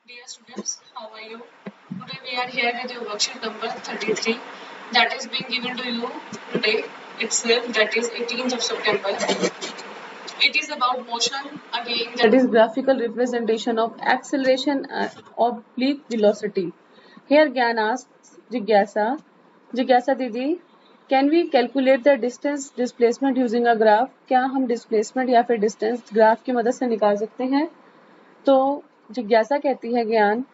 Dear students, how are you? Today we are here with your worksheet number 33 that is being given to you today itself, that is 18th of September. It is about motion again, that is graphical representation of acceleration and oblique velocity. Here Gyan asks Jigyasa Didi, can we calculate the distance displacement using a graph? क्या हम displacement या फिर distance graph की मदद से निकाल सकते हैं? तो जिज्ञासा कहती है ज्ञान,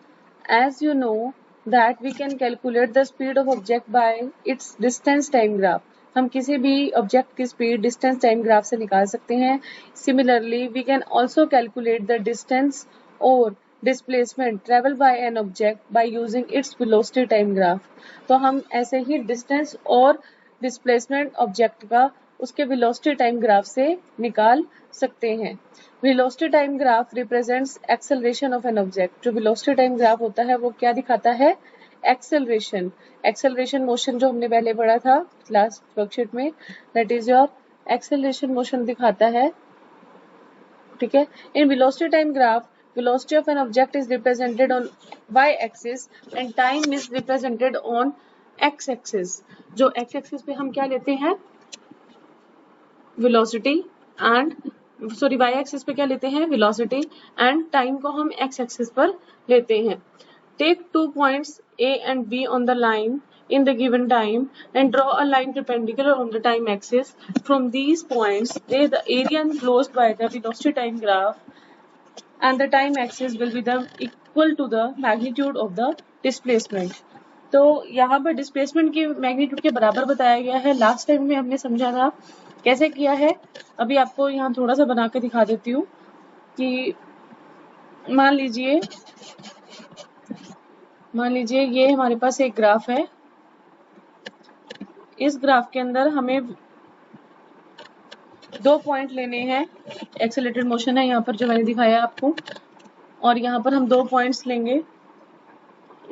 as you know that we can calculate the speed of object by its distance time graph. हम किसी भी ऑब्जेक्ट की स्पीड डिस्टेंस टाइम ग्राफ से निकाल सकते हैं. Similarly we can also calculate the distance और displacement travel by an object by using its velocity time graph. तो हम ऐसे ही डिस्टेंस और डिस्प्लेसमेंट ऑब्जेक्ट का उसके वेलोसिटी टाइम ग्राफ से निकाल सकते हैं. Velocity time graph represents acceleration of an object. जो वेलोसिटी टाइम ग्राफ होता है वो क्या दिखाता है? एक्सेलरेशन. एक्सेलरेशन मोशन जो हमने पहले पढ़ा था लास्ट वर्कशीट में, that is your acceleration motion दिखाता है. ठीक है. In velocity time graph velocity of an object is represented on y axis and time is represented on x axis. जो x axis पे हम क्या लेते हैं? velocity and y axis पे क्या लेते हैं? velocity and time को हम x axis पर लेते हैं. Take 2 points A and B on the line in the given time and draw a line perpendicular on the time axis. From these points, the area enclosed by the velocity time graph and the time axis will be the equal to the magnitude of the displacement. तो यहाँ पर displacement की magnitude के बराबर बताया गया है. Last time में हमने समझा था कैसे किया है. अभी आपको यहाँ थोड़ा सा बना के दिखा देती हूँ कि मान लीजिए ये हमारे पास एक ग्राफ है. इस ग्राफ के अंदर हमें 2 पॉइंट लेने हैं. एक्सेलरेटेड मोशन है यहाँ पर जो मैंने दिखाया आपको, और यहाँ पर हम 2 पॉइंट्स लेंगे,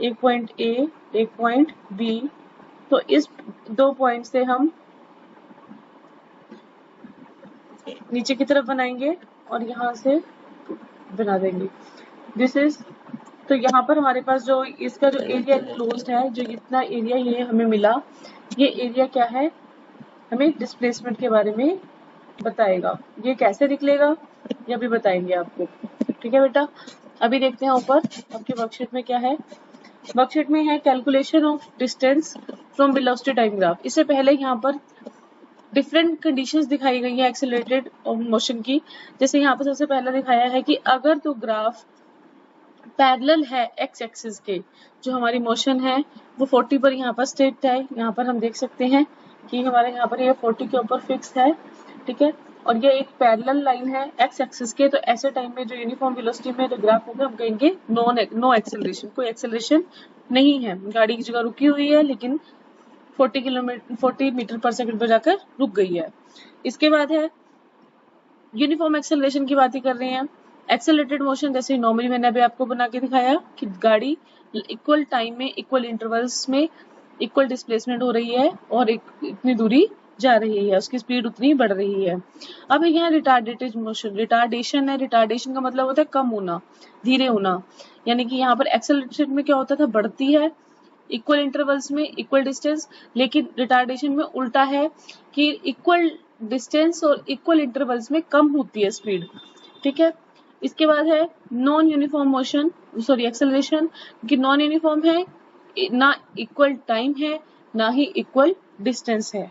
एक पॉइंट ए, एक पॉइंट बी. तो इस 2 पॉइंट से हम नीचे की तरफ बनाएंगे और यहाँ से बना देंगे. दिस इज, तो यहाँ पर हमारे पास जो इसका जो एरिया क्लोज्ड है, जो इतना एरिया ये हमें मिला, ये एरिया क्या है? हमें डिस्प्लेसमेंट के बारे में बताएगा. ये कैसे निकलेगा ये भी बताएंगे आपको. ठीक है बेटा. अभी देखते हैं ऊपर आपके वर्कशीट में क्या है. वर्कशीट में है calculation of distance from velocity time graph. इससे पहले यहाँ पर डिफरेंट कंडीशंस दिखाई गई है एक्सेलरेटेड मोशन की. जैसे यहाँ पर सबसे पहला दिखाया है कि अगर तो ग्राफ पैरेलल है एक्स एक्सिस के, जो हमारी मोशन है वो 40 पर यहाँ पर स्टेट है. यहाँ पर हम देख सकते हैं कि हमारे यहाँ पर ये 40 के ऊपर फिक्स है. ठीक है. और ये एक पैरेलल लाइन है एक्स एक्सिस के. तो ऐसे टाइम में जो यूनिफॉर्म वेलोसिटी में जो ग्राफ होगा हम कहेंगे नो एक्सेलरेशन. कोई एक्सेलरेशन नहीं है, गाड़ी की जगह रुकी हुई है लेकिन 40 मीटर पर सेकंड पर जाकर रुक गई है. इसके बाद है यूनिफॉर्म एक्सेलरेशन की बात ही कर रहे हैं. एक्सेलरेटेड मोशन जैसे नॉर्मली मैंने अभी आपको बना के दिखाया कि गाड़ी इक्वल टाइम में इक्वल इंटरवल्स में इक्वल डिस्प्लेसमेंट हो रही है और इतनी दूरी जा रही है, उसकी स्पीड उतनी बढ़ रही है. अब यहाँ रिटार्डेटेड मोशन, रिटार्डेशन है. रिटार्डेशन का मतलब होता है कम होना, धीरे होना. यानी कि यहाँ पर एक्सेलरेशन में क्या होता था? बढ़ती है इक्वल इंटरवल्स में इक्वल डिस्टेंस, लेकिन रिटार्डेशन में उल्टा है कि इक्वल डिस्टेंस और इक्वल इंटरवल्स में कम होती है स्पीड. ठीक है. इसके बाद है non uniform motion, sorry acceleration, कि नॉन यूनिफॉर्म है, ना इक्वल टाइम है ना ही इक्वल डिस्टेंस है.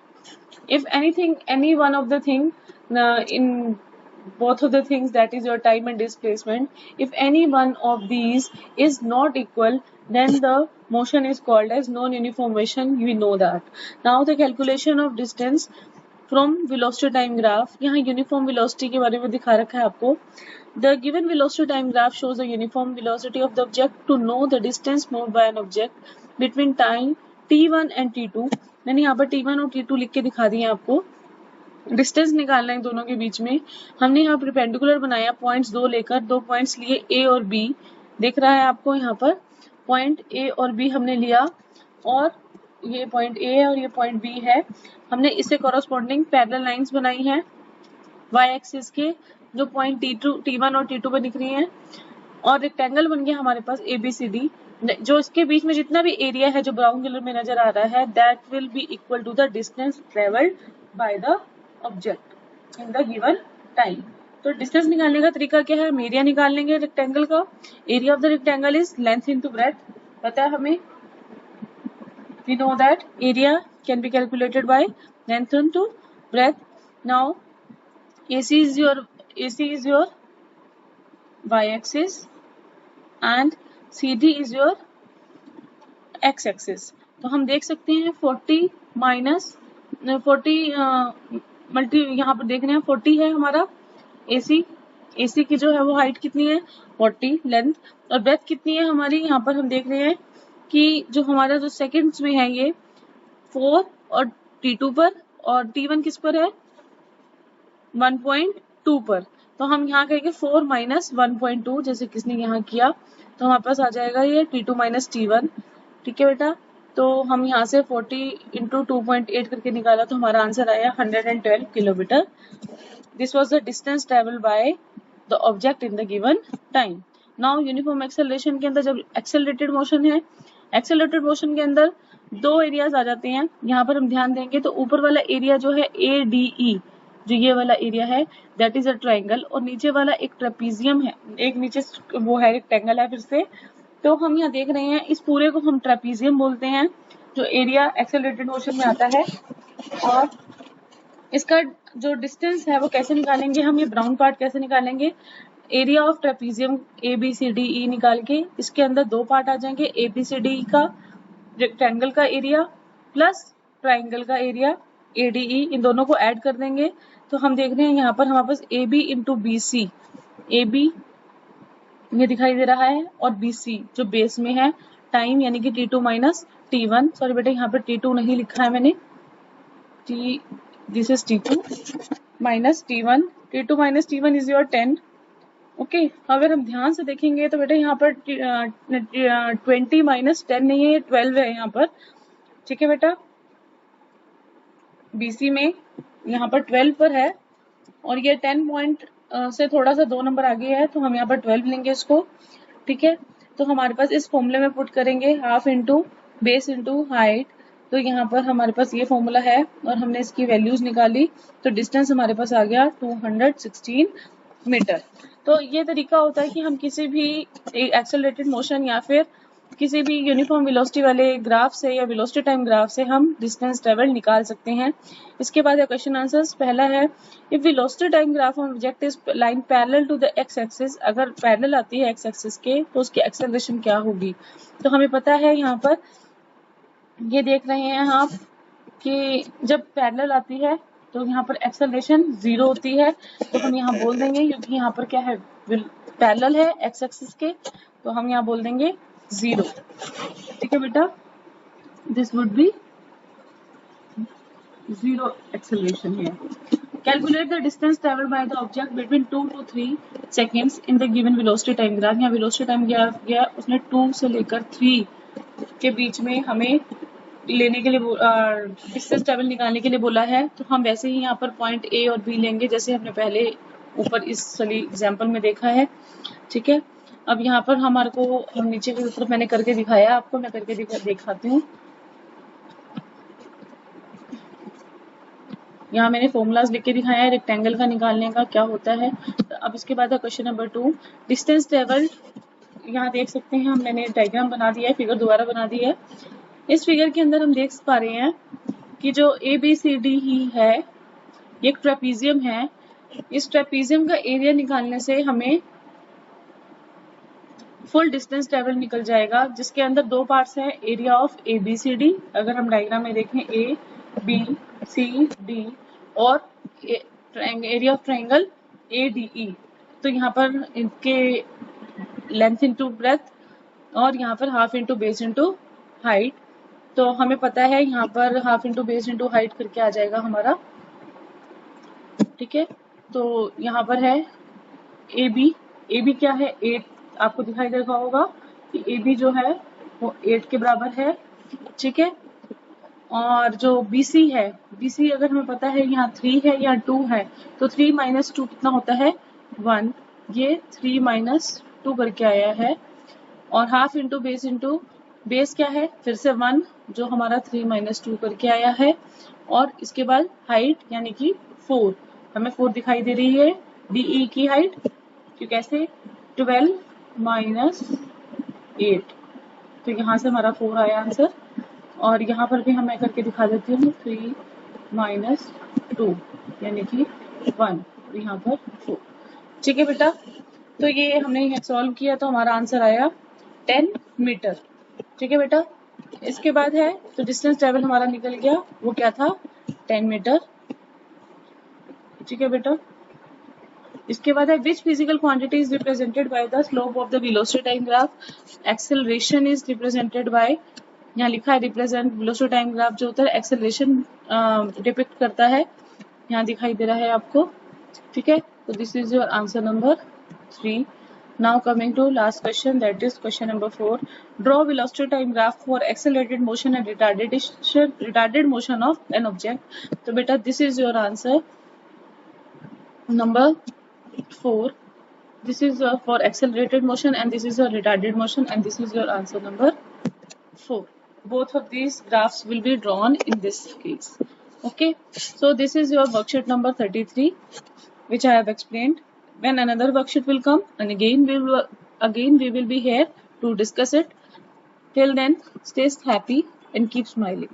If anything, any one of the thing in both of the things, that is your time and displacement, if any one of these is not equal, then the motion is called as non-uniform motion. We know that. Now the calculation of distance from velocity time graph. यहाँ uniform velocity के बारे में दिखा रखा है आपको. The given velocity time graph shows the uniform velocity of the object. To know the distance moved by an object between time t1 and t2, मैंने यहाँ पर t1 और t2 लिख के दिखा दिए आपको. डिस्टेंस निकालना है दोनों के बीच में. हमने यहाँ परपेंडिकुलर बनाया, पॉइंट्स 2 लेकर 2 पॉइंट्स लिए A और B. दिख रहा है आपको यहाँ पर पॉइंट A और B हमने लिया, और ये पॉइंट A है और ये पॉइंट B है. हमने इससे कॉरस्पॉन्डिंग पैरेलल लाइंस बनाई हैं y एक्सिस के, जो पॉइंट T1 और T2 पे दिख रही हैं. और रेक्टेंगल बन गया हमारे पास ABCD। जो इसके बीच में जितना भी एरिया है जो ब्राउन कलर में नजर आ रहा है, that will be equal to the distance travelled by the object in the given time. तो डिस्टेंस निकालने का तरीका क्या है, हम एरिया निकाल लेंगे रेक्टेंगल का। Area of the rectangle is length into breadth, पता है हमें, we know that area can be calculated by length into breadth. Now AC is your y-axis and CD is your x-axis। तो हम देख सकते हैं 40 माइनस 40 मल्टी, यहाँ पर देख रहे हैं 40 है हमारा AC की जो है वो हाइट कितनी है 40 लेंथ, और ब्रेथ कितनी है हमारी, यहाँ पर हम देख रहे हैं कि जो हमारा जो सेकंड्स में है ये 4 और T2 पर, और T1 किस पर है 1.2 पर। तो हम यहाँ करेंगे 4 माइनस 1.2 जैसे किसने यहाँ किया, तो हमारे पास आ जाएगा ये T2 माइनस T1। ठीक है बेटा, तो हम यहाँ से 40 इंटू 2.8 करके निकाला तो हमारा आंसर आया 112 kilometre. This was the distance travel by the object in the given time. Now uniform acceleration के अंदर जब एक्सेलरेटेड मोशन है, एक्सेलरेटेड मोशन के अंदर दो एरियाज आ जाते हैं। यहाँ पर हम ध्यान देंगे तो ऊपर वाला एरिया जो है ADE, जो ये वाला एरिया है दैट इज अ ट्रायंगल, और नीचे वाला एक ट्रेपीजियम है, एक नीचे वो है रेक्टेंगल है फिर से। तो हम यहाँ देख रहे हैं इस पूरे को हम ट्रेपीजियम बोलते हैं जो एरिया एक्सेलरेटेड मोशन में आता है। और इसका जो डिस्टेंस है वो कैसे निकालेंगे हम, ये ब्राउन पार्ट कैसे निकालेंगे, एरिया ऑफ ट्रेपीजियम ABCDE निकाल के इसके अंदर दो पार्ट आ जाएंगे, ABCDE का रेक्टेंगल का एरिया प्लस ट्राइंगल का एरिया ADE, इन दोनों को ऐड कर देंगे। तो हम देख रहे हैं यहाँ पर हमारे पास AB इंटू BC, AB ये दिखाई दे रहा है और BC जो बेस में है टाइम यानी कि T2 माइनस T1, सॉरी बेटा यहाँ पर T2 नहीं लिखा है मैंने, this is T2 minus T1, T2 minus T1 is your 10। Okay, अगर हम ध्यान से देखेंगे तो बेटा यहाँ पर 20 माइनस 10 नहीं है, ये 12 है यहाँ पर। ठीक है बेटा, BC में यहाँ पर 12 पर है और ये 10 पॉइंट से थोड़ा सा 2 नंबर आगे है, तो हम यहाँ पर 12 लेंगे इसको। ठीक है, तो हमारे पास इस फॉर्मूले में पुट करेंगे half into base into height, तो यहाँ पर हमारे पास ये फॉर्मूला है और हमने इसकी वैल्यूज निकाली तो डिस्टेंस हमारे पास आ गया 216 मीटर। तो ये तरीका होता है कि हम किसी भी एक्सेलरेटेड मोशन या फिर किसी भी यूनिफॉर्म वेलोसिटी वाले ग्राफ से या वेलोसिटी टाइम ग्राफ से हम डिस्टेंस ट्रेवल निकाल सकते हैं। इसके बाद क्वेश्चन आंसर्स, पहला है if velocity time graph of object is line parallel to the x axis, अगर पैरेलल आती है एक्स एक्सिस के तो उसकी एक्सेलरेशन क्या होगी। तो हमें पता है यहाँ पर ये देख रहे हैं आप कि जब पैरेलल आती है तो यहाँ पर एक्सेलरेशन 0 होती है, तो हम यहाँ बोल देंगे क्योंकि यहाँ पर क्या है पैरेलल है एक्स एक्सिस के, तो हम यहाँ बोल देंगे 0। ठीक है बेटा, this would be 0 acceleration here. Calculate the distance traveled by the object between 2 to 3 seconds in the given velocity time graph। यहाँ velocity time graph गया उसने 2 से लेकर 3 के बीच में हमें लेने के लिए डिस्टेंस ट्रेवल निकालने के लिए बोला है। तो हम वैसे ही यहाँ पर पॉइंट A और B लेंगे जैसे हमने पहले ऊपर इस एग्जाम्पल में देखा है। ठीक है, अब यहाँ पर हमारे को हम नीचे की तरफ मैंने करके दिखाया आपको, मैं करके दिखाती हूँ। यहाँ मैंने फॉर्मूलाज लिख के दिखाया है रेक्टेंगल का निकालने का क्या होता है। तो अब इसके बाद क्वेश्चन नंबर 2, डिस्टेंस ट्रेवल। यहाँ देख सकते हैं मैंने डायग्राम बना दिया है, फिगर दोबारा बना दी है। इस फिगर के अंदर हम देख पा रहे हैं कि जो ABCD ही है ये एक ट्रेपीजियम है। इस ट्रेपीजियम का एरिया निकालने से हमें फुल डिस्टेंस ट्रेवल निकल जाएगा, जिसके अंदर दो पार्ट्स हैं, एरिया ऑफ ABCD, अगर हम डायग्राम में देखें ABCD, और एरिया ऑफ ट्रायंगल ADE। तो यहाँ पर इनके लेंथ इंटू ब्रेथ और यहाँ पर half into base into height. तो हमें पता है यहाँ पर half into base into height करके आ जाएगा हमारा। ठीक है, तो यहाँ पर है AB क्या है 8, आपको दिखाई दे रहा होगा कि AB जो है वो 8 के बराबर है। ठीक है, और जो BC है, BC अगर हमें पता है यहाँ 3 है या 2 है, तो 3 माइनस 2 कितना होता है 1, ये 3 माइनस 2 करके आया है, और हाफ इंटू बेस क्या है, फिर से 1 जो हमारा 3 - 2 करके आया है, और इसके बाद हाइट यानी कि 4, हमें 4 दिखाई दे रही है DE की हाइट, तो कैसे 12 - 8, तो यहाँ से हमारा 4 आया आंसर। और यहाँ पर भी हम मैं करके दिखा देती हूँ 3 - 2 यानी कि 1, यहाँ पर 4। ठीक है बेटा, तो ये हमने सॉल्व किया तो हमारा आंसर आया 10 मीटर। ठीक है बेटा, इसके बाद है तो डिस्टेंस ट्रेवल हमारा निकल गया, वो क्या था 10 मीटर। ठीक है बेटा, इसके बाद है which physical quantity is represented by the slope of the velocity time graph, acceleration is represented by, यहाँ लिखा है रिप्रेजेंट वेलोसिटी टाइम ग्राफ जो होता है एक्सेलरेशन डिपिक्ट करता है, यहाँ दिखाई दे रहा है आपको। ठीक है, तो this is your answer number 3। Now coming to last question, that is question number 4. Draw velocity time graph for accelerated motion and retarded motion of an object. तो बेटा this is your answer number 4. This is for accelerated motion and this is your retarded motion, and this is your answer number 4. Both of these graphs will be drawn in this case. Okay, so this is your worksheet number 33, which I have explained. When another worksheet will come, and again we will be here to discuss it. Till then, stay happy and keep smiling.